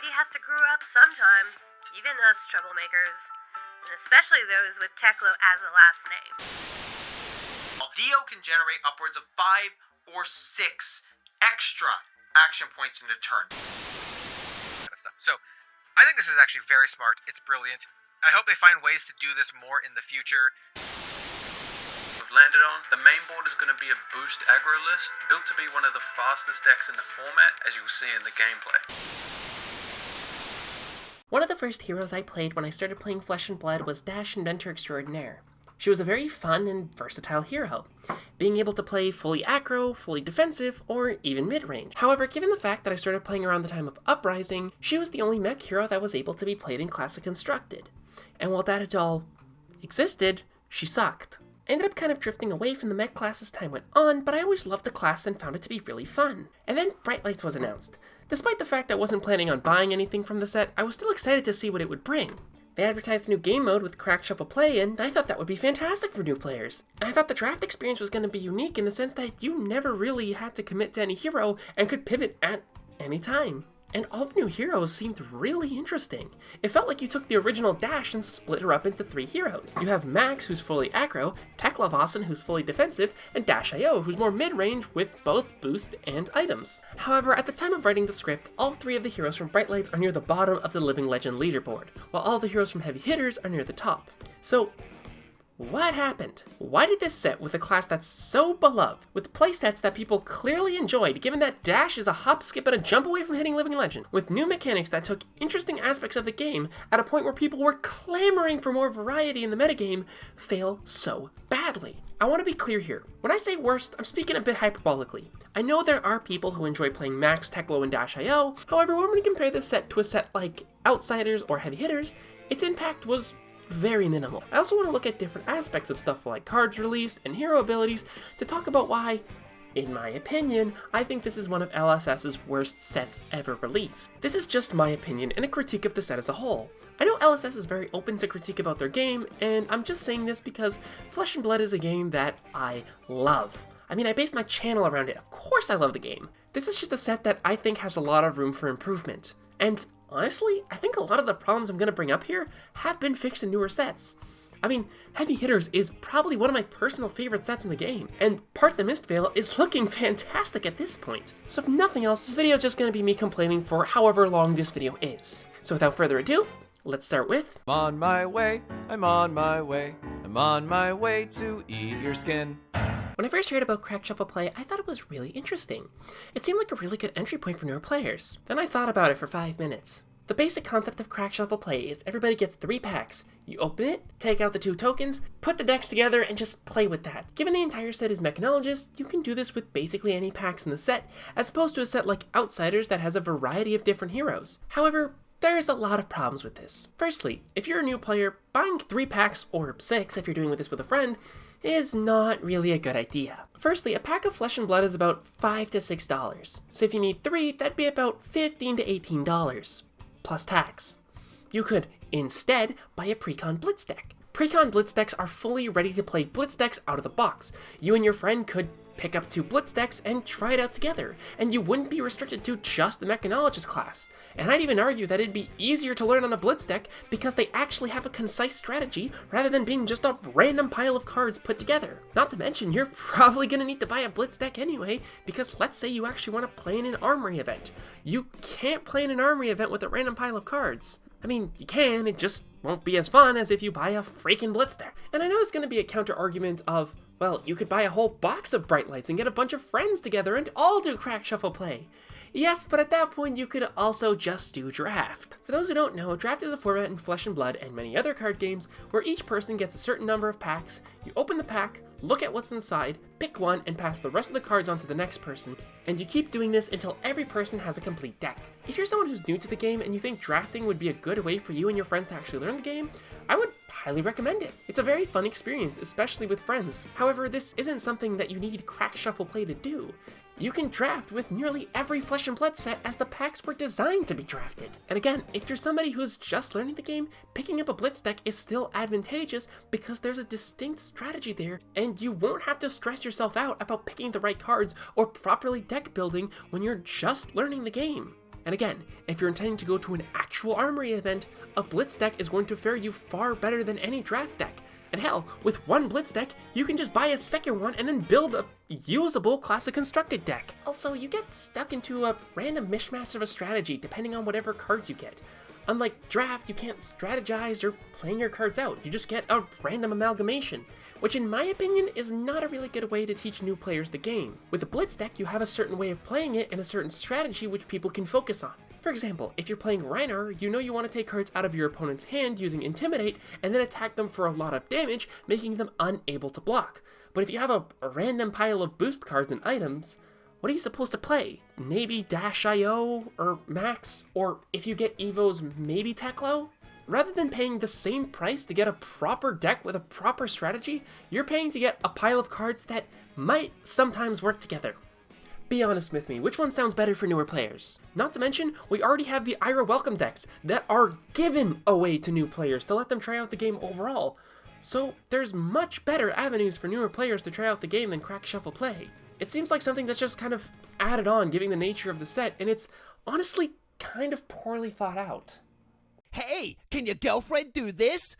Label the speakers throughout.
Speaker 1: Everybody has to grow up sometime, even us troublemakers. And especially those with T.E.C.H.O as a last name.
Speaker 2: Dio can generate upwards of 5 or 6 extra action points in a turn. So, I think this is actually very smart. It's brilliant. I hope they find ways to do this more in the future.
Speaker 3: We've landed on. The main board is going to be a boost aggro list, built to be one of the fastest decks in the format, as you'll see in the gameplay.
Speaker 4: One of the first heroes I played when I started playing Flesh and Blood was Dash Inventor Extraordinaire. She was a very fun and versatile hero, being able to play fully aggro, fully defensive, or even mid-range. However, given the fact that I started playing around the time of Uprising, she was the only mech hero that was able to be played in Classic Constructed. And while that had all existed, she sucked. I ended up kind of drifting away from the mech class as time went on, but I always loved the class and found it to be really fun. And then Bright Lights was announced. Despite the fact I wasn't planning on buying anything from the set, I was still excited to see what it would bring. They advertised a new game mode with Crack Shuffle Play, and I thought that would be fantastic for new players. And I thought the draft experience was going to be unique in the sense that you never really had to commit to any hero and could pivot at any time. And all the new heroes seemed really interesting. It felt like you took the original Dash and split her up into 3 heroes. You have Max, who's fully aggro, Teklavossin, who's fully defensive, and T.E.C.H.O, who's more mid-range with both boost and items. However, at the time of writing the script, all 3 of the heroes from Bright Lights are near the bottom of the Living Legend leaderboard, while all the heroes from Heavy Hitters are near the top. So, what happened? Why did this set with a class that's so beloved, with playsets that people clearly enjoyed, given that Dash is a hop, skip, and a jump away from hitting Living Legend, with new mechanics that took interesting aspects of the game at a point where people were clamoring for more variety in the metagame, fail so badly? I want to be clear here. When I say worst, I'm speaking a bit hyperbolically. I know there are people who enjoy playing Max, T.E.C.H.O, and T.E.C.H.O, however, when we compare this set to a set like Outsiders or Heavy Hitters, its impact was very minimal. I also want to look at different aspects of stuff like cards released and hero abilities to talk about why, in my opinion, I think this is one of LSS's worst sets ever released. This is just my opinion and a critique of the set as a whole. I know LSS is very open to critique about their game, and I'm just saying this because Flesh and Blood is a game that I love. I mean, I based my channel around it. Of course I love the game. This is just a set that I think has a lot of room for improvement. And honestly, I think a lot of the problems I'm going to bring up here have been fixed in newer sets. I mean, Heavy Hitters is probably one of my personal favorite sets in the game, and Part the Mistveil is looking fantastic at this point. So if nothing else, this video is just going to be me complaining for however long this video is. So without further ado, let's start with...
Speaker 5: I'm on my way, I'm on my way, I'm on my way to eat your skin.
Speaker 4: When I first heard about Crack Shuffle Play, I thought it was really interesting. It seemed like a really good entry point for newer players. Then I thought about it for 5 minutes. The basic concept of Crack Shuffle Play is everybody gets 3 packs. You open it, take out the 2 tokens, put the decks together, and just play with that. Given the entire set is Mechanologist, you can do this with basically any packs in the set, as opposed to a set like Outsiders that has a variety of different heroes. However, there's a lot of problems with this. Firstly, if you're a new player, buying 3 packs, or 6 if you're doing this with a friend, is not really a good idea. Firstly, a pack of Flesh and Blood is about $5 to $6. So if you need 3, that'd be about $15 to $18, plus tax. You could instead buy a Precon Blitz deck. Precon Blitz decks are fully ready to play Blitz decks out of the box. You and your friend could pick up 2 Blitz decks and try it out together, and you wouldn't be restricted to just the Mechanologist class. And I'd even argue that it'd be easier to learn on a Blitz deck because they actually have a concise strategy rather than being just a random pile of cards put together. Not to mention, you're probably going to need to buy a Blitz deck anyway, because let's say you actually want to play in an Armory event. You can't play in an Armory event with a random pile of cards. I mean, you can, it just won't be as fun as if you buy a freaking Blitz deck. And I know there's going to be a counter argument of, well, you could buy a whole box of Bright Lights and get a bunch of friends together and all do Crack Shuffle Play. Yes, but at that point you could also just do Draft. For those who don't know, Draft is a format in Flesh and Blood and many other card games where each person gets a certain number of packs, you open the pack, look at what's inside, pick one, and pass the rest of the cards on to the next person, and you keep doing this until every person has a complete deck. If you're someone who's new to the game and you think drafting would be a good way for you and your friends to actually learn the game, I would highly recommend it. It's a very fun experience, especially with friends. However, this isn't something that you need Crack Shuffle Play to do. You can draft with nearly every Flesh and Blood set as the packs were designed to be drafted. And again, if you're somebody who's just learning the game, picking up a Blitz deck is still advantageous because there's a distinct strategy there, and you won't have to stress yourself out about picking the right cards or properly deck building when you're just learning the game. And again, if you're intending to go to an actual armory event, a Blitz deck is going to fare you far better than any draft deck. And hell, with one Blitz deck, you can just buy a second one and then build a usable classic constructed deck. Also, you get stuck into a random mishmash of a strategy depending on whatever cards you get. Unlike draft, you can't strategize or plan your cards out, you just get a random amalgamation, which in my opinion is not a really good way to teach new players the game. With a Blitz deck, you have a certain way of playing it and a certain strategy which people can focus on. For example, if you're playing Reinar, you know you want to take cards out of your opponent's hand using Intimidate and then attack them for a lot of damage, making them unable to block. But if you have a random pile of boost cards and items, what are you supposed to play? Maybe T.E.C.H.O or Max, or if you get Evos, maybe T.E.C.H.O? Rather than paying the same price to get a proper deck with a proper strategy, you're paying to get a pile of cards that might sometimes work together. Be honest with me, which one sounds better for newer players? Not to mention, we already have the Ira Welcome decks that are given away to new players to let them try out the game overall. So there's much better avenues for newer players to try out the game than Crack Shuffle Play. It seems like something that's just kind of added on, given the nature of the set, and it's honestly kind of poorly thought out.
Speaker 6: Hey, can your girlfriend do this?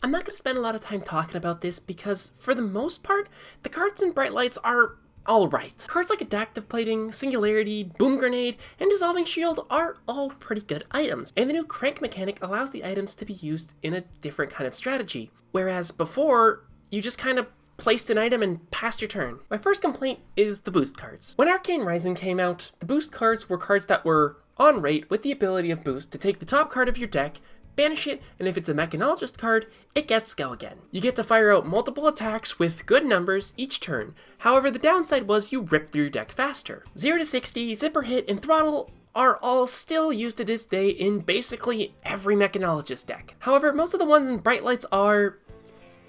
Speaker 4: I'm not going to spend a lot of time talking about this because, for the most part, the cards in Bright Lights are alright. Cards like Adaptive Plating, Singularity, Boom Grenade, and Dissolving Shield are all pretty good items, and the new Crank mechanic allows the items to be used in a different kind of strategy, whereas before, you just kind of placed an item and passed your turn. My first complaint is the boost cards. When Arcane Rising came out, the boost cards were cards that were on rate with the ability of boost to take the top card of your deck, banish it, and if it's a Mechanologist card, it gets Go Again. You get to fire out multiple attacks with good numbers each turn. However, the downside was you rip through your deck faster. 0 to 60, Zipper Hit, and Throttle are all still used to this day in basically every Mechanologist deck. However, most of the ones in Bright Lights are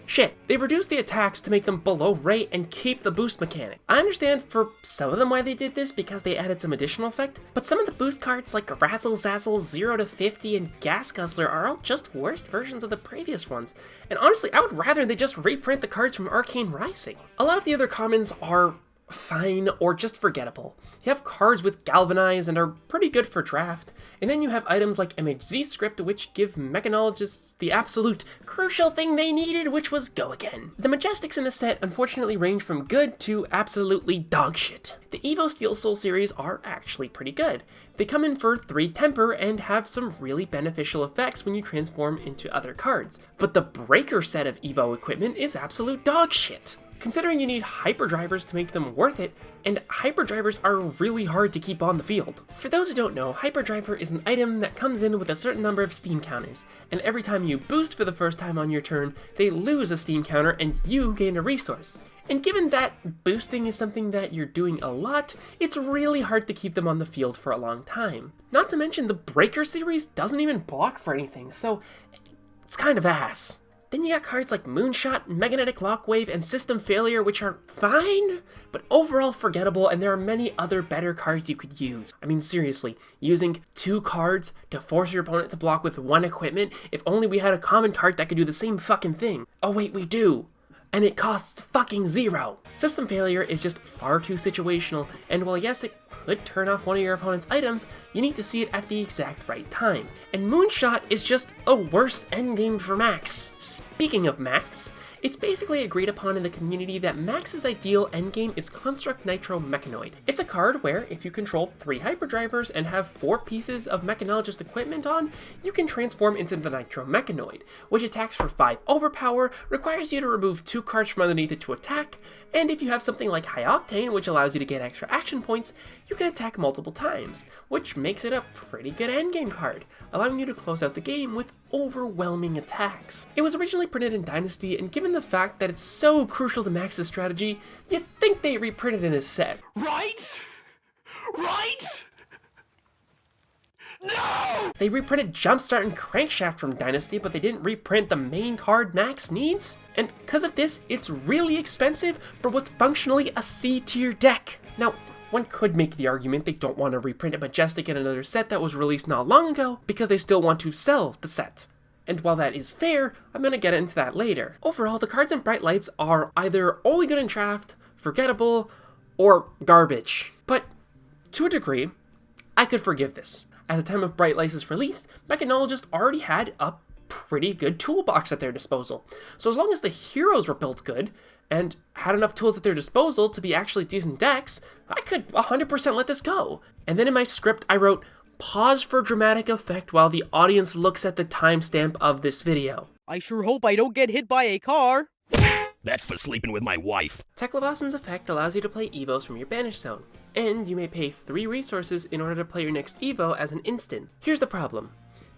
Speaker 4: shit. They reduced the attacks to make them below rate and keep the boost mechanic. I understand for some of them why they did this because they added some additional effect, but some of the boost cards like Razzle Zazzle, 0 to 50, and Gas Guzzler are all just worse versions of the previous ones. And honestly, I would rather they just reprint the cards from Arcane Rising. A lot of the other commons are fine or just forgettable. You have cards with Galvanize and are pretty good for draft, and then you have items like MHZ Script which give Mechanologists the absolute crucial thing they needed, which was Go Again. The Majestics in the set unfortunately range from good to absolutely dog shit. The Evo Steel Soul series are actually pretty good. They come in for 3 temper and have some really beneficial effects when you transform into other cards. But the Breaker set of Evo equipment is absolute dog shit, considering you need hyperdrivers to make them worth it, and hyperdrivers are really hard to keep on the field. For those who don't know, hyperdriver is an item that comes in with a certain number of steam counters, and every time you boost for the first time on your turn, they lose a steam counter and you gain a resource. And given that boosting is something that you're doing a lot, it's really hard to keep them on the field for a long time. Not to mention the Breaker series doesn't even block for anything, so it's kind of ass. Then you got cards like Moonshot, Magnetic Lockwave, and System Failure, which are fine, but overall forgettable, and there are many other better cards you could use. I mean, seriously, using 2 cards to force your opponent to block with 1 equipment, if only we had a common card that could do the same fucking thing. Oh wait, we do. And it costs fucking 0. System Failure is just far too situational, and while yes, it could turn off one of your opponent's items, you need to see it at the exact right time. And Moonshot is just a worse endgame for Max. Speaking of Max, it's basically agreed upon in the community that Max's ideal endgame is Construct Nitro Mechanoid. It's a card where, if you control 3 hyperdrivers and have 4 pieces of Mechanologist equipment on, you can transform into the Nitro Mechanoid, which attacks for 5 overpower, requires you to remove 2 cards from underneath it to attack, and if you have something like High Octane, which allows you to get extra action points, you can attack multiple times, which makes it a pretty good endgame card, allowing you to close out the game with overwhelming attacks. It was originally printed in Dynasty, and given the fact that it's so crucial to Max's strategy, you'd think they reprinted it in this set.
Speaker 6: Right? Right? No!
Speaker 4: They reprinted Jumpstart and Crankshaft from Dynasty, but they didn't reprint the main card Max needs? And because of this, it's really expensive for what's functionally a C-tier deck. Now, one could make the argument they don't want to reprint a Majestic in another set that was released not long ago, because they still want to sell the set. And while that is fair, I'm going to get into that later. Overall, the cards in Bright Lights are either only good in draft, forgettable, or garbage. But to a degree, I could forgive this. At the time of Bright Light's release, mechanologists already had a pretty good toolbox at their disposal. So as long as the heroes were built good, and had enough tools at their disposal to be actually decent decks, I could 100% let this go. And then in my script, I wrote, pause for dramatic effect while the audience looks at the timestamp of this video.
Speaker 7: I sure hope I don't get hit by a car.
Speaker 6: That's for sleeping with my wife.
Speaker 4: Teklevasan's effect allows you to play Evos from your banish zone, and you may pay 3 resources in order to play your next Evo as an instant. Here's the problem.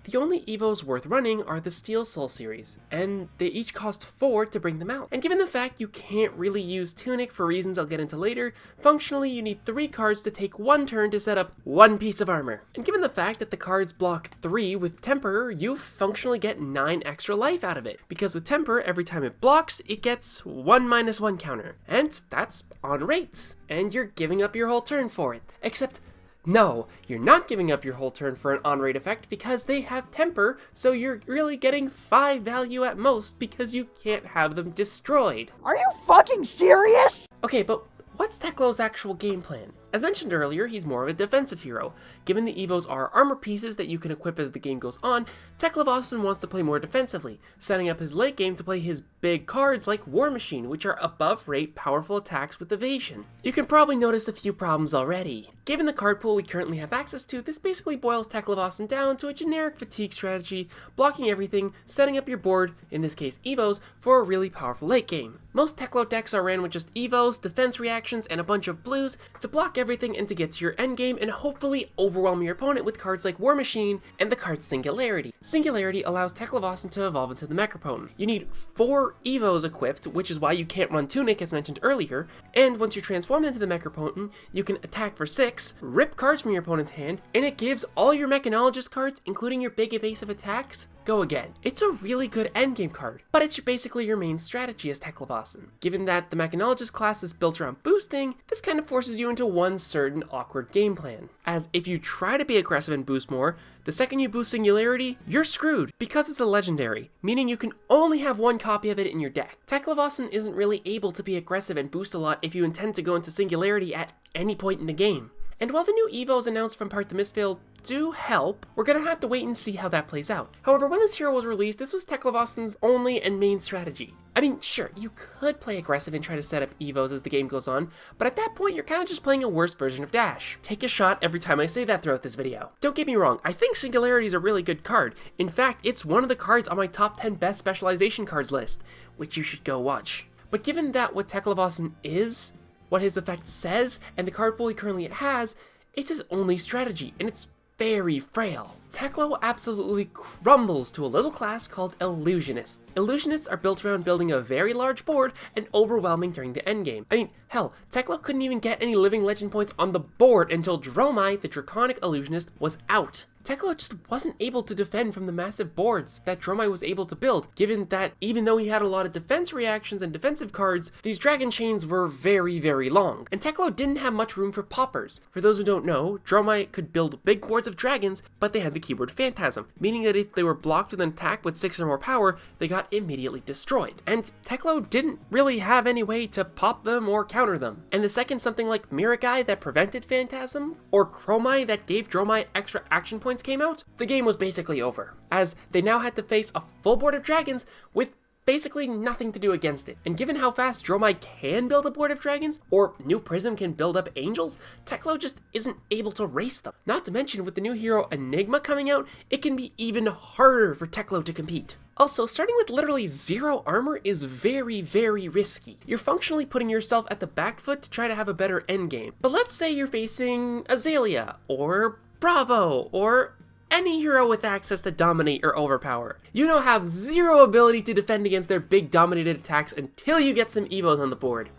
Speaker 4: The only Evos worth running are the Steel Soul series, and they each cost 4 to bring them out. And given the fact you can't really use Tunic for reasons I'll get into later, functionally you need 3 cards to take 1 turn to set up 1 piece of armor. And given the fact that the cards block 3 with Temper, you functionally get 9 extra life out of it, because with Temper, every time it blocks, it gets 1/1 counter. And that's on rates, and you're giving up your whole turn for it. Except, no, you're not giving up your whole turn for an on-rate effect because they have Temper, so you're really getting 5 value at most because you can't have them destroyed.
Speaker 6: Are you fucking serious?
Speaker 4: Okay, but what's T.E.C.H.O's actual game plan? As mentioned earlier, he's more of a defensive hero. Given the Evos are armor pieces that you can equip as the game goes on, Teklevasan wants to play more defensively, setting up his late game to play his big cards like War Machine, which are above rate powerful attacks with evasion. You can probably notice a few problems already. Given the card pool we currently have access to, this basically boils Teklevasan down to a generic fatigue strategy, blocking everything, setting up your board, in this case Evos, for a really powerful late game. Most T.E.C.H.O decks are ran with just Evos, defense reactions, and a bunch of blues to block everything and to get to your endgame and hopefully overwhelm your opponent with cards like War Machine and the card Singularity. Singularity allows Teklevasan to evolve into the Mechapone. You need 4 Evos equipped, which is why you can't run Tunic as mentioned earlier, and once you're transformed into the Mechapone, you can attack for 6, rip cards from your opponent's hand, and it gives all your Mechanologist cards, including your big evasive attacks, go again. It's a really good endgame card, but it's basically your main strategy as Teklevasan. Given that the Mechanologist class is built around boosting, this kind of forces you into one certain awkward game plan. As if you try to be aggressive and boost more, the second you boost Singularity, you're screwed, because it's a legendary, meaning you can only have 1 copy of it in your deck. Teklevasan isn't really able to be aggressive and boost a lot if you intend to go into Singularity at any point in the game. And while the new Evos announced from Part the Mistveil do help, we're gonna have to wait and see how that plays out. However, when this hero was released, this was Teklevasan's only and main strategy. I mean, sure, you could play aggressive and try to set up Evos as the game goes on, but at that point, you're kind of just playing a worse version of Dash. Take a shot every time I say that throughout this video. Don't get me wrong, I think Singularity is a really good card. In fact, it's one of the cards on my top 10 best specialization cards list, which you should go watch. But given that what Teklevasan is, what his effect says, and the card pool he currently has, it's his only strategy, and it's very frail. T.E.C.H.O absolutely crumbles to a little class called Illusionists. Illusionists are built around building a very large board and overwhelming during the endgame. I mean, hell, T.E.C.H.O couldn't even get any living legend points on the board until Dromai, the Draconic Illusionist, was out. T.E.C.H.O just wasn't able to defend from the massive boards that Dromai was able to build, given that even though he had a lot of defense reactions and defensive cards, these dragon chains were very, very long. And T.E.C.H.O didn't have much room for poppers. For those who don't know, Dromai could build big boards of dragons, but they had the keyword Phantasm, meaning that if they were blocked with an attack with 6 or more power, they got immediately destroyed. And T.E.C.H.O didn't really have any way to pop them or counter them. And the second something like Miragai that prevented Phantasm, or Chromai that gave Dromai extra action points came out, the game was basically over, as they now had to face a full board of dragons with basically nothing to do against it. And given how fast Dromai can build a board of dragons, or New Prism can build up angels, T.E.C.H.O just isn't able to race them. Not to mention, with the new hero Enigma coming out, it can be even harder for T.E.C.H.O to compete. Also, starting with literally 0 armor is very, very risky. You're functionally putting yourself at the back foot to try to have a better endgame. But let's say you're facing Azalea, or Bravo, or any hero with access to dominate or overpower. You now have 0 ability to defend against their big dominated attacks until you get some Evos on the board.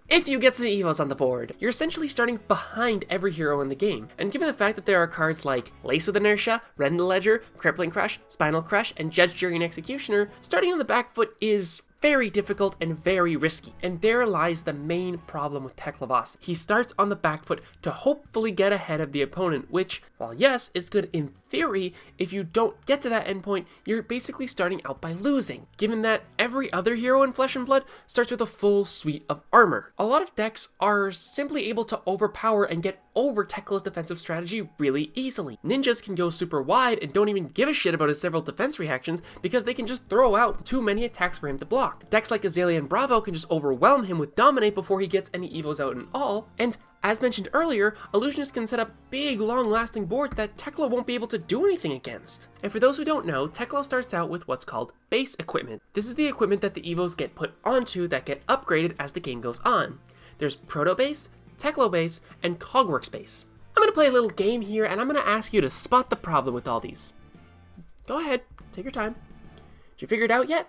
Speaker 4: If you get some Evos on the board, you're essentially starting behind every hero in the game. And given the fact that there are cards like Lace with Inertia, Rend the Ledger, Crippling Crush, Spinal Crush, and Judge, Jury, and Executioner, starting on the back foot is very difficult and very risky, and there lies the main problem with T.E.C.H.O. He starts on the back foot to hopefully get ahead of the opponent, which, while yes, is good in theory, if you don't get to that endpoint, you're basically starting out by losing, given that every other hero in Flesh and Blood starts with a full suite of armor. A lot of decks are simply able to overpower and get over T.E.C.H.O.'s defensive strategy really easily. Ninjas can go super wide and don't even give a shit about his several defense reactions because they can just throw out too many attacks for him to block. Decks like Azalea and Bravo can just overwhelm him with Dominate before he gets any evos out and all, and as mentioned earlier, Illusionists can set up big, long-lasting boards that T.E.C.H.O. won't be able to do anything against. And for those who don't know, T.E.C.H.O. starts out with what's called base equipment. This is the equipment that the evos get put onto that get upgraded as the game goes on. There's Proto Base, T.E.C.H.O. Base, and Cogworks Base. I'm gonna play a little game here, and I'm gonna ask you to spot the problem with all these. Go ahead, take your time. Did you figure it out yet?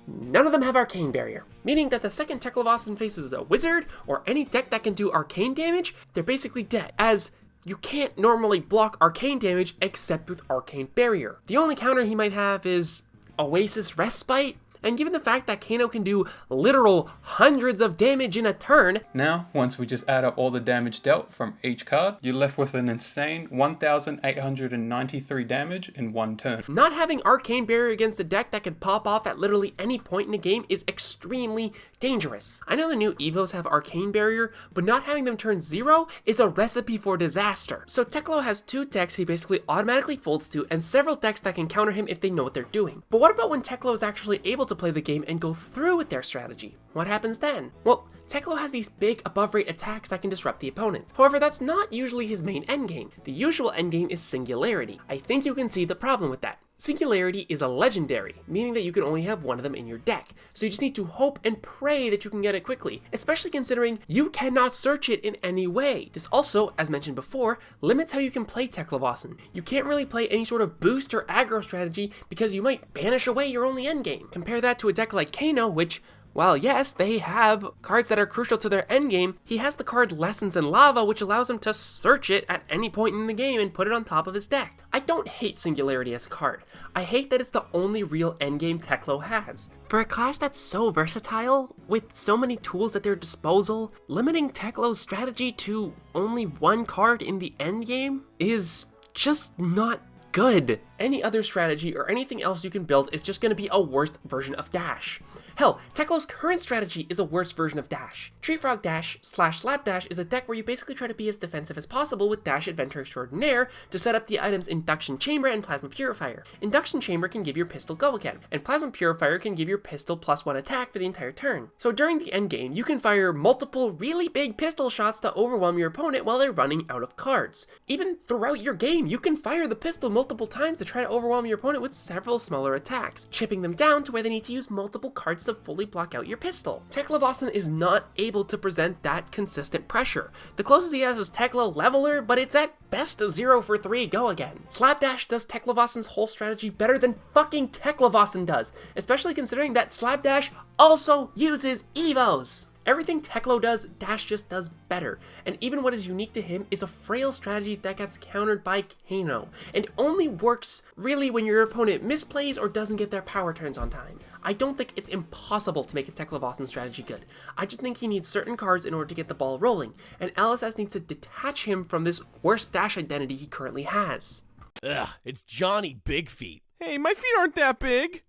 Speaker 4: None of them have Arcane Barrier, meaning that the second T.E.C.H.O. faces a wizard or any deck that can do arcane damage, they're basically dead, as you can't normally block arcane damage except with Arcane Barrier. The only counter he might have is Oasis Respite, and given the fact that Kano can do literal hundreds of damage in a turn.
Speaker 8: Now, once we just add up all the damage dealt from each card, you're left with an insane 1,893 damage in one turn.
Speaker 4: Not having Arcane Barrier against a deck that can pop off at literally any point in the game is extremely dangerous. I know the new Evos have Arcane Barrier, but not having them turn 0 is a recipe for disaster. So T.E.C.H.O. has 2 decks he basically automatically folds to, and several decks that can counter him if they know what they're doing. But what about when T.E.C.H.O. is actually able to play the game and go through with their strategy? What happens then? Well, T.E.C.H.O. has these big above-rate attacks that can disrupt the opponent. However, that's not usually his main endgame. The usual endgame is Singularity. I think you can see the problem with that. Singularity is a legendary, meaning that you can only have one of them in your deck, so you just need to hope and pray that you can get it quickly, especially considering you cannot search it in any way. This also, as mentioned before, limits how you can play T.E.C.H.O. You can't really play any sort of boost or aggro strategy because you might banish away your only endgame. Compare that to a deck like Kano, which, while yes, they have cards that are crucial to their endgame, he has the card Lessons in Lava, which allows him to search it at any point in the game and put it on top of his deck. I don't hate Singularity as a card. I hate that it's the only real endgame T.E.C.H.O. has. For a class that's so versatile, with so many tools at their disposal, limiting T.E.C.H.O.'s strategy to only one card in the endgame is just not good. Any other strategy or anything else you can build is just going to be a worse version of Dash. Hell, T.E.C.H.O.'s current strategy is a worse version of Dash. Tree Frog Dash / Slapdash is a deck where you basically try to be as defensive as possible with Dash Adventure Extraordinaire to set up the items Induction Chamber and Plasma Purifier. Induction Chamber can give your pistol go again, and Plasma Purifier can give your pistol +1 attack for the entire turn. So during the endgame, you can fire multiple really big pistol shots to overwhelm your opponent while they're running out of cards. Even throughout your game, you can fire the pistol multiple times to try to overwhelm your opponent with several smaller attacks, chipping them down to where they need to use multiple cards to fully block out your pistol. T.E.C.H.O. is not able to present that consistent pressure. The closest he has is T.E.C.H.O. Leveler, but it's at best a 0 for 3 go again. Slapdash does T.E.C.H.O.'s whole strategy better than fucking T.E.C.H.O. does, especially considering that Slapdash also uses Evos. Everything T.E.C.H.O. does, Dash just does better, and even what is unique to him is a frail strategy that gets countered by Kano, and only works really when your opponent misplays or doesn't get their power turns on time. I don't think it's impossible to make a T.E.C.H.O. strategy good. I just think he needs certain cards in order to get the ball rolling, and LSS needs to detach him from this worst Dash identity he currently has.
Speaker 6: Ugh, it's Johnny Big Feet.
Speaker 9: Hey, my feet aren't that big.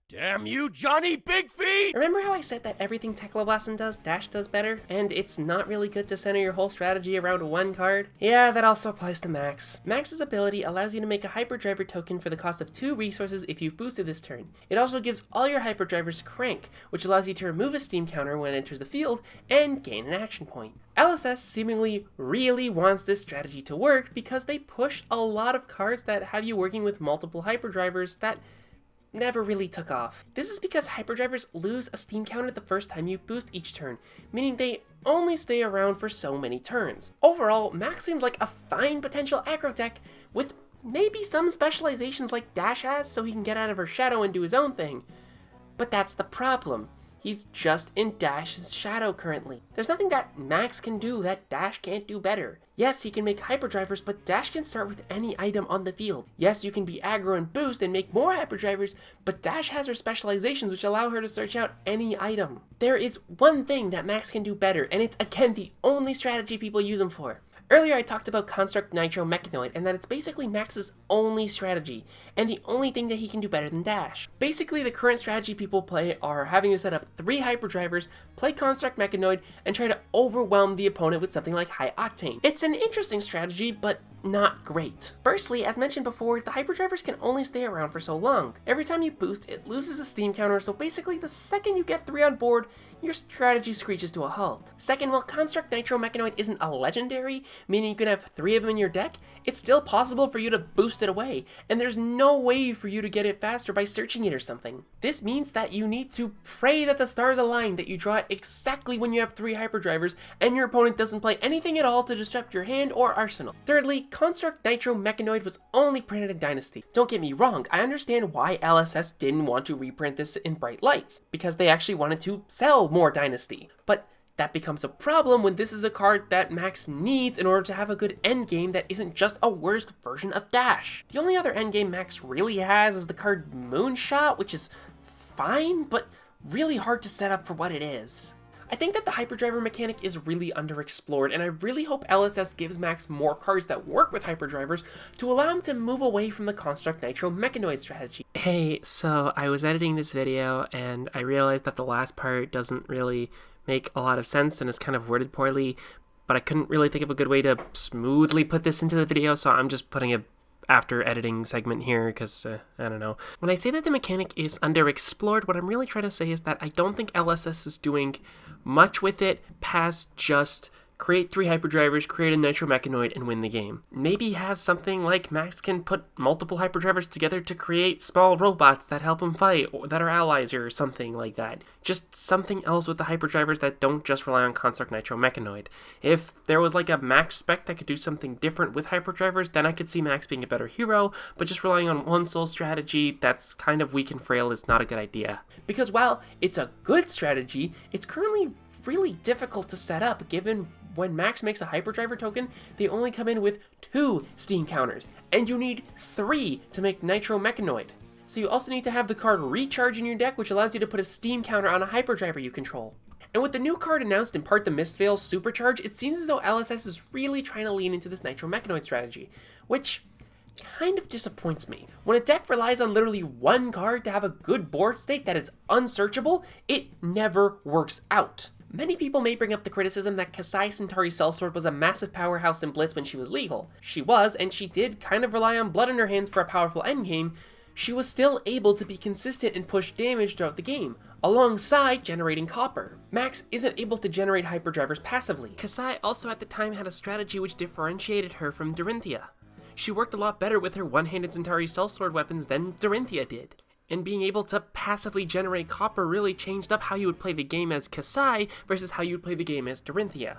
Speaker 6: Damn you, Johnny Big Feet!
Speaker 4: Remember how I said that everything T.E.C.H.O. does, Dash does better? And it's not really good to center your whole strategy around one card? Yeah, that also applies to Max. Max's ability allows you to make a Hyperdriver token for the cost of 2 resources if you've boosted this turn. It also gives all your Hyperdrivers Crank, which allows you to remove a Steam counter when it enters the field and gain an action point. LSS seemingly really wants this strategy to work because they push a lot of cards that have you working with multiple Hyperdrivers that never really took off. This is because Hyperdrivers lose a Steam counter the first time you boost each turn, meaning they only stay around for so many turns. Overall, Max seems like a fine potential aggro deck with maybe some specializations like Dash has so he can get out of her shadow and do his own thing. But that's the problem. He's just in Dash's shadow currently. There's nothing that Max can do that Dash can't do better. Yes, he can make hyperdrivers, but Dash can start with any item on the field. Yes, you can be aggro and boost and make more hyperdrivers, but Dash has her specializations which allow her to search out any item. There is one thing that Max can do better, and it's again the only strategy people use him for. Earlier I talked about Construct Nitro Mechanoid and that it's basically Max's only strategy, and the only thing that he can do better than Dash. Basically the current strategy people play are having to set up 3 hyperdrivers, play Construct Mechanoid, and try to overwhelm the opponent with something like High Octane. It's an interesting strategy, but not great. Firstly, as mentioned before, the hyperdrivers can only stay around for so long. Every time you boost, it loses a steam counter, so basically the second you get 3 on board, your strategy screeches to a halt. Second, while Construct Nitro Mechanoid isn't a legendary, meaning you can have 3 of them in your deck, it's still possible for you to boost it away, and there's no way for you to get it faster by searching it or something. This means that you need to pray that the stars align, that you draw it exactly when you have 3 hyperdrivers, and your opponent doesn't play anything at all to disrupt your hand or arsenal. Thirdly, Construct Nitro Mechanoid was only printed in Dynasty. Don't get me wrong, I understand why LSS didn't want to reprint this in Bright Lights, because they actually wanted to sell more Dynasty. But that becomes a problem when this is a card that Max needs in order to have a good endgame that isn't just a worse version of Dash. The only other endgame Max really has is the card Moonshot, which is fine, but really hard to set up for what it is. I think that the hyperdriver mechanic is really underexplored, and I really hope LSS gives Max more cards that work with hyperdrivers to allow him to move away from the Construct Nitro Mechanoid strategy. Hey, so I was editing this video and I realized that the last part doesn't really make a lot of sense and is kind of worded poorly, but I couldn't really think of a good way to smoothly put this into the video, so I'm just putting a after editing segment here because I don't know. When I say that the mechanic is underexplored, what I'm really trying to say is that I don't think LSS is doing much with it past just create 3 hyperdrivers, create a Nitro Mechanoid, and win the game. Maybe have something like Max can put multiple hyperdrivers together to create small robots that help him fight, or that are allies, or something like that. Just something else with the hyperdrivers that don't just rely on Construct Nitro Mechanoid. If there was like a Max spec that could do something different with hyperdrivers, then I could see Max being a better hero, but just relying on one soul strategy that's kind of weak and frail is not a good idea. Because while it's a good strategy, it's currently really difficult to set up given when Max makes a hyperdriver token, they only come in with 2 steam counters, and you need 3 to make Nitro Mechanoid. So you also need to have the card recharge in your deck, which allows you to put a steam counter on a hyperdriver you control. And with the new card announced in part the Mistveil Supercharge, it seems as though LSS is really trying to lean into this Nitro Mechanoid strategy, which kind of disappoints me. When a deck relies on literally 1 card to have a good board state that is unsearchable, it never works out. Many people may bring up the criticism that Kasai Centauri Sellsword was a massive powerhouse in Blitz when she was legal. She was, and she did kind of rely on blood in her hands for a powerful endgame. She was still able to be consistent and push damage throughout the game, alongside generating copper. Max isn't able to generate hyperdrivers passively. Kasai also at the time had a strategy which differentiated her from Dorinthia. She worked a lot better with her one-handed Centauri Sellsword weapons than Dorinthia did. And being able to passively generate copper really changed up how you would play the game as Kasai versus how you would play the game as Dorinthia.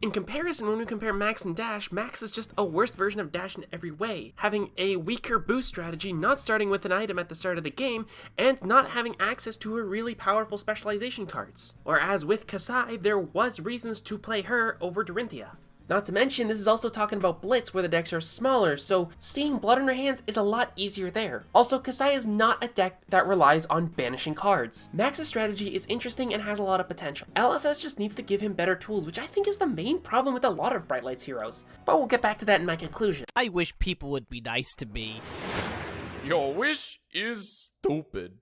Speaker 4: In comparison, when we compare Max and Dash, Max is just a worse version of Dash in every way, having a weaker boost strategy, not starting with an item at the start of the game, and not having access to her really powerful specialization cards. Whereas with Kasai, there was reasons to play her over Dorinthia. Not to mention, this is also talking about Blitz where the decks are smaller, so seeing blood in her hands is a lot easier there. Also, Kasai is not a deck that relies on banishing cards. Max's strategy is interesting and has a lot of potential. LSS just needs to give him better tools, which I think is the main problem with a lot of Bright Lights heroes. But we'll get back to that in my conclusion.
Speaker 7: I wish people would be nice to me.
Speaker 5: Your wish is stupid.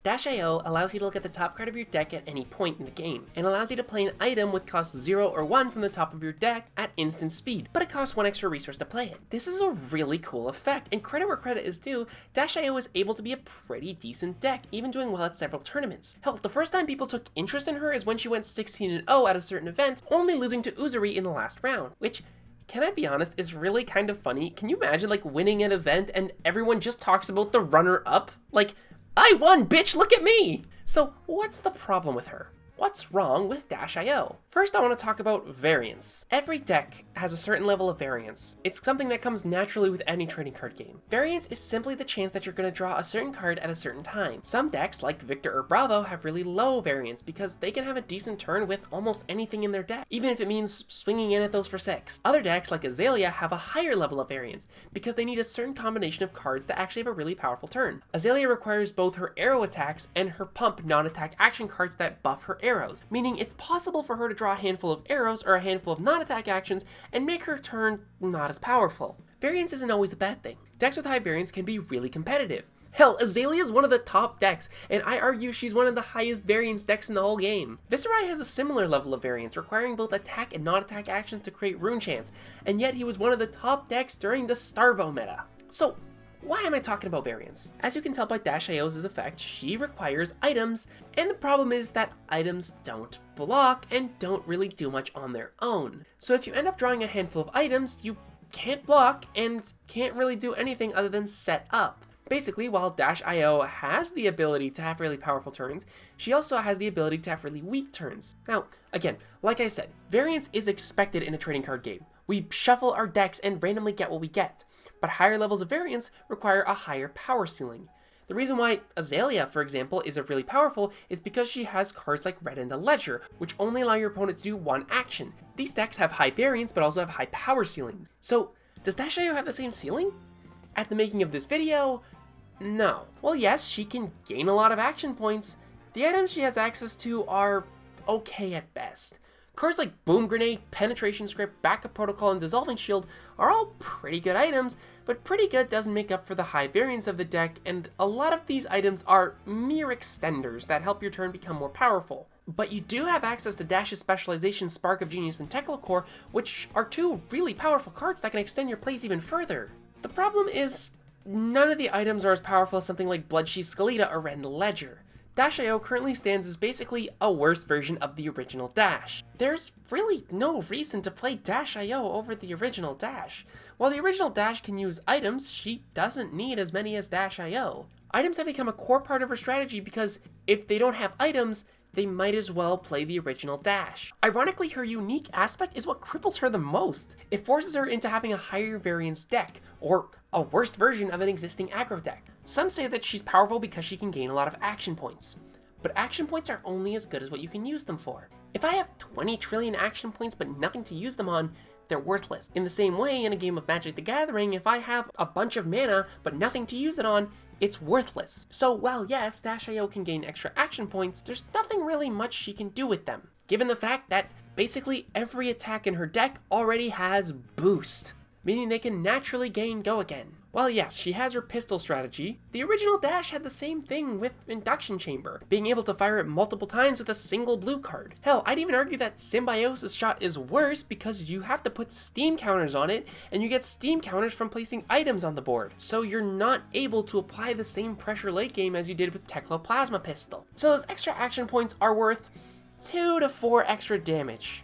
Speaker 4: T.E.C.H.O allows you to look at the top card of your deck at any point in the game, and allows you to play an item with cost 0 or 1 from the top of your deck at instant speed, but it costs 1 extra resource to play it. This is a really cool effect, and credit where credit is due, T.E.C.H.O is able to be a pretty decent deck, even doing well at several tournaments. Hell, the first time people took interest in her is when she went 16-0 at a certain event, only losing to Uzuri in the last round, which, can I be honest, is really kind of funny. Can you imagine like winning an event and everyone just talks about the runner-up? Like, I won, bitch, look at me! So what's the problem with her? what's wrong with T.E.C.H.O? First, I want to talk about variance. Every deck has a certain level of variance. It's something that comes naturally with any trading card game. Variance is simply the chance that you're going to draw a certain card at a certain time. Some decks, like Victor or Bravo, have really low variance because they can have a decent turn with almost anything in their deck, even if it means swinging in at those for 6. Other decks, like Azalea, have a higher level of variance because they need a certain combination of cards that actually have a really powerful turn. Azalea requires both her arrow attacks and her pump non-attack action cards that buff her arrows, meaning it's possible for her to draw a handful of arrows or a handful of non-attack actions and make her turn not as powerful. Variance isn't always a bad thing. Decks with high variance can be really competitive. Hell, Azalea is one of the top decks, and I argue she's one of the highest variance decks in the whole game. Viserai has a similar level of variance, requiring both attack and non-attack actions to create rune chance, and yet he was one of the top decks during the Starvo meta. So, why am I talking about variance? As you can tell by T.E.C.H.O's effect, she requires items, and the problem is that items don't block and don't really do much on their own. So if you end up drawing a handful of items, you can't block and can't really do anything other than set up. Basically, while T.E.C.H.O has the ability to have really powerful turns, she also has the ability to have really weak turns. Now, again, like I said, variance is expected in a trading card game. We shuffle our decks and randomly get what we get, but higher levels of variance require a higher power ceiling. The reason why Azalea, for example, is really powerful is because she has cards like Red and the Ledger, which only allow your opponent to do one action. These decks have high variance, but also have high power ceilings. So, does T.E.C.H.O have the same ceiling? At the making of this video, no. Well, yes, she can gain a lot of action points. The items she has access to are okay at best. Cards like Boom Grenade, Penetration Script, Backup Protocol, and Dissolving Shield are all pretty good items, but pretty good doesn't make up for the high variance of the deck, and a lot of these items are mere extenders that help your turn become more powerful. But you do have access to Dash's Specialization, Spark of Genius, and T.E.C.H.O Core, which are two really powerful cards that can extend your plays even further. The problem is, none of the items are as powerful as something like Bloodsheath Skeleta or Red and the Ledger. T.E.C.H.O currently stands as basically a worse version of the original Dash. There's really no reason to play T.E.C.H.O over the original Dash. While the original Dash can use items, she doesn't need as many as T.E.C.H.O. Items have become a core part of her strategy because if they don't have items, they might as well play the original Dash. Ironically, her unique aspect is what cripples her the most. It forces her into having a higher variance deck, or a worst version of an existing aggro deck. Some say that she's powerful because she can gain a lot of action points, but action points are only as good as what you can use them for. If I have 20 trillion action points but nothing to use them on, they're worthless. In the same way, in a game of Magic the Gathering, if I have a bunch of mana but nothing to use it on, it's worthless. So while yes, T.E.C.H.O can gain extra action points, there's nothing really much she can do with them, given the fact that basically every attack in her deck already has boost, meaning they can naturally gain Go Again. While yes, she has her pistol strategy, the original Dash had the same thing with Induction Chamber, being able to fire it multiple times with a single blue card. Hell, I'd even argue that Symbiosis Shot is worse because you have to put steam counters on it, and you get steam counters from placing items on the board. So you're not able to apply the same pressure late game as you did with T.E.C.H.O Plasma Pistol. So those extra action points are worth 2 to 4 extra damage.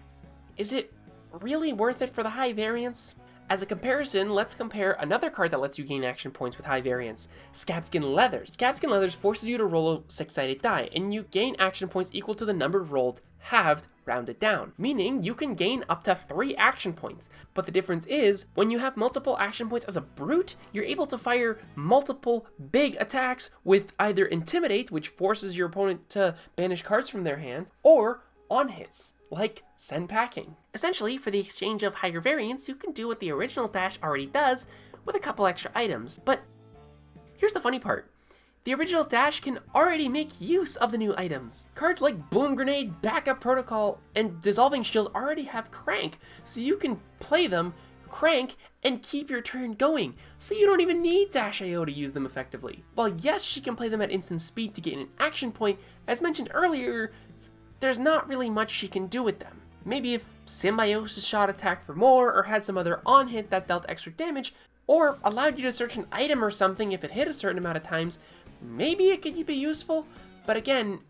Speaker 4: Is it really worth it for the high variance? As a comparison, let's compare another card that lets you gain action points with high variance, Scabskin Leathers. Scabskin Leathers forces you to roll a 6-sided die, and you gain action points equal to the number rolled, halved, rounded down, meaning you can gain up to 3 action points. But the difference is, when you have multiple action points as a brute, you're able to fire multiple big attacks with either Intimidate, which forces your opponent to banish cards from their hand, or on hits, like Send Packing. Essentially, for the exchange of higher variance, you can do what the original Dash already does with a couple extra items. But here's the funny part. The original Dash can already make use of the new items. Cards like Boom Grenade, Backup Protocol, and Dissolving Shield already have Crank, so you can play them, crank, and keep your turn going, so you don't even need T.E.C.H.O to use them effectively. While yes, she can play them at instant speed to gain an action point, as mentioned earlier, there's not really much she can do with them. Maybe if Symbiosis Shot attacked for more, or had some other on-hit that dealt extra damage, or allowed you to search an item or something if it hit a certain amount of times, maybe it could be useful, but again,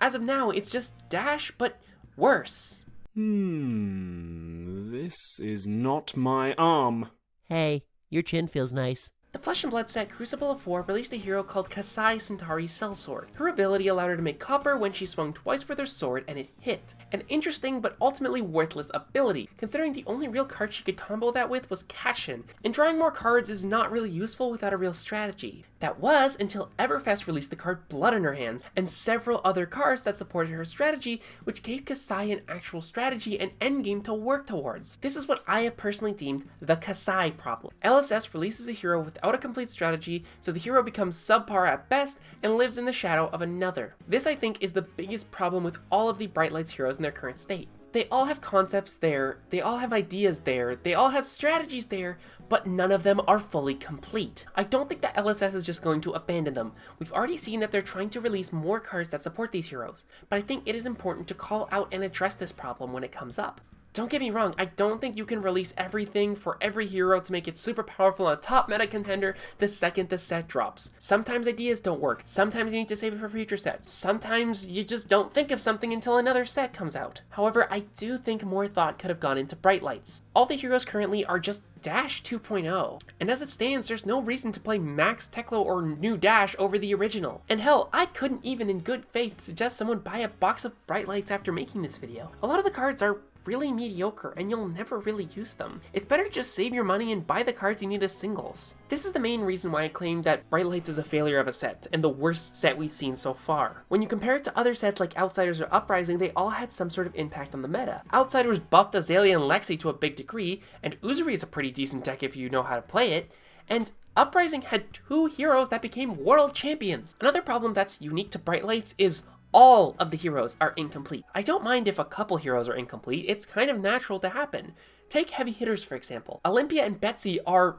Speaker 4: as of now, it's just Dash, but worse.
Speaker 6: This is not my arm.
Speaker 7: Hey, your chin feels nice.
Speaker 4: The Flesh and Blood set Crucible of War released a hero called Kasai Centauri Sellsword. Her ability allowed her to make copper when she swung twice with her sword and it hit. An interesting but ultimately worthless ability, considering the only real card she could combo that with was Cashin, and drawing more cards is not really useful without a real strategy. That was until Everfest released the card Blood in Her Hands, and several other cards that supported her strategy, which gave Kasai an actual strategy and endgame to work towards. This is what I have personally deemed the Kasai problem. LSS releases a hero without a complete strategy, so the hero becomes subpar at best and lives in the shadow of another. This, I think, is the biggest problem with all of the Bright Lights heroes in their current state. They all have concepts there, they all have ideas there, they all have strategies there, but none of them are fully complete. I don't think that LSS is just going to abandon them. We've already seen that they're trying to release more cards that support these heroes, but I think it is important to call out and address this problem when it comes up. Don't get me wrong, I don't think you can release everything for every hero to make it super powerful and a top meta contender the second the set drops. Sometimes ideas don't work, sometimes you need to save it for future sets, sometimes you just don't think of something until another set comes out. However, I do think more thought could have gone into Bright Lights. All the heroes currently are just Dash 2.0, and as it stands, there's no reason to play Max T.E.C.H.O or New Dash over the original. And hell, I couldn't even in good faith suggest someone buy a box of Bright Lights after making this video. A lot of the cards are really mediocre and you'll never really use them. It's better to just save your money and buy the cards you need as singles. This is the main reason why I claim that Bright Lights is a failure of a set and the worst set we've seen so far. When you compare it to other sets like Outsiders or Uprising, they all had some sort of impact on the meta. Outsiders buffed Azalea and Lexi to a big degree, and Uzuri is a pretty decent deck if you know how to play it, and Uprising had 2 heroes that became world champions. Another problem that's unique to Bright Lights is all of the heroes are incomplete. I don't mind if a couple heroes are incomplete, it's kind of natural to happen. Take heavy hitters for example. Olympia and Betsy are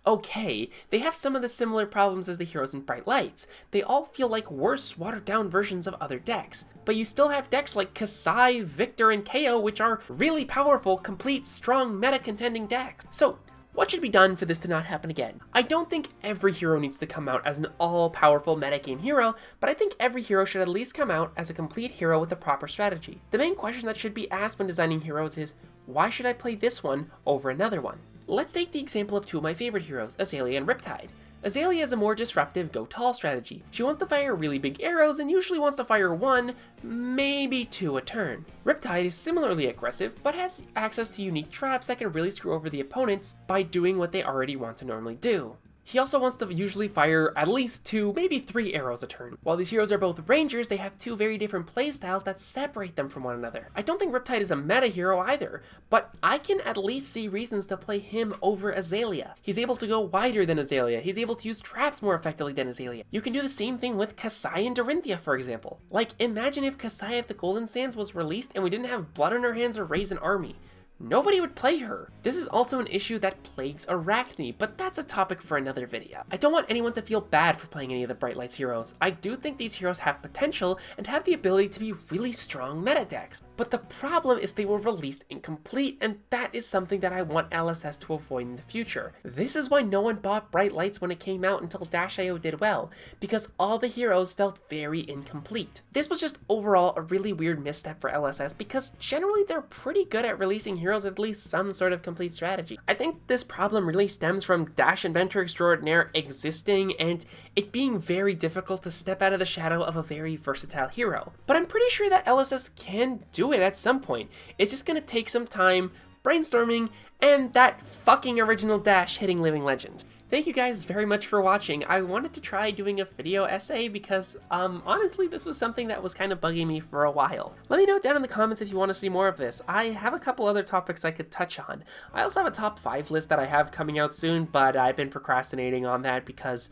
Speaker 4: okay. They have some of the similar problems as the heroes in Bright Lights. They all feel like worse, watered down versions of other decks. But you still have decks like Kasai, Victor, and T.E.C.H.O, which are really powerful, complete, strong, meta contending decks. So what should be done for this to not happen again? I don't think every hero needs to come out as an all-powerful metagame hero, but I think every hero should at least come out as a complete hero with a proper strategy. The main question that should be asked when designing heroes is, why should I play this one over another one? Let's take the example of 2 of my favorite heroes, Azalea and Riptide. Azalea is a more disruptive go tall strategy. She wants to fire really big arrows and usually wants to fire 1, maybe 2 a turn. Riptide is similarly aggressive, but has access to unique traps that can really screw over the opponents by doing what they already want to normally do. He also wants to usually fire at least 2, maybe 3 arrows a turn. While these heroes are both rangers, they have 2 very different playstyles that separate them from one another. I don't think Riptide is a meta hero either, but I can at least see reasons to play him over Azalea. He's able to go wider than Azalea, he's able to use traps more effectively than Azalea. You can do the same thing with Kasai and Dorinthia, for example. Like, imagine if Kasai of the Golden Sands was released and we didn't have Blood on Her Hands or Raise an Army. Nobody would play her. This is also an issue that plagues Arachne, but that's a topic for another video. I don't want anyone to feel bad for playing any of the Bright Lights heroes. I do think these heroes have potential and have the ability to be really strong meta decks. But the problem is they were released incomplete, and that is something that I want LSS to avoid in the future. This is why no one bought Bright Lights when it came out until Dash.io did well, because all the heroes felt very incomplete. This was just overall a really weird misstep for LSS because generally they're pretty good at releasing heroes with at least some sort of complete strategy. I think this problem really stems from Dash Inventor Extraordinaire existing and it being very difficult to step out of the shadow of a very versatile hero. But I'm pretty sure that LSS can do it at some point. It's just gonna take some time, brainstorming, and that fucking original Dash hitting Living Legend. Thank you guys very much for watching. I wanted to try doing a video essay because, honestly, this was something that was kind of bugging me for a while. Let me know down in the comments if you want to see more of this. I have a couple other topics I could touch on. I also have a top 5 list that I have coming out soon, but I've been procrastinating on that because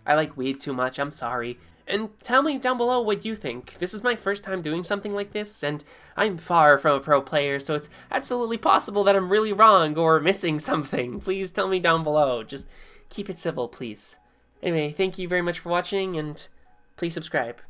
Speaker 4: I like weed too much, I'm sorry. And tell me down below what you think. This is my first time doing something like this, and I'm far from a pro player, so it's absolutely possible that I'm really wrong or missing something. Please tell me down below. Just keep it civil, please. Anyway, thank you very much for watching, and please subscribe.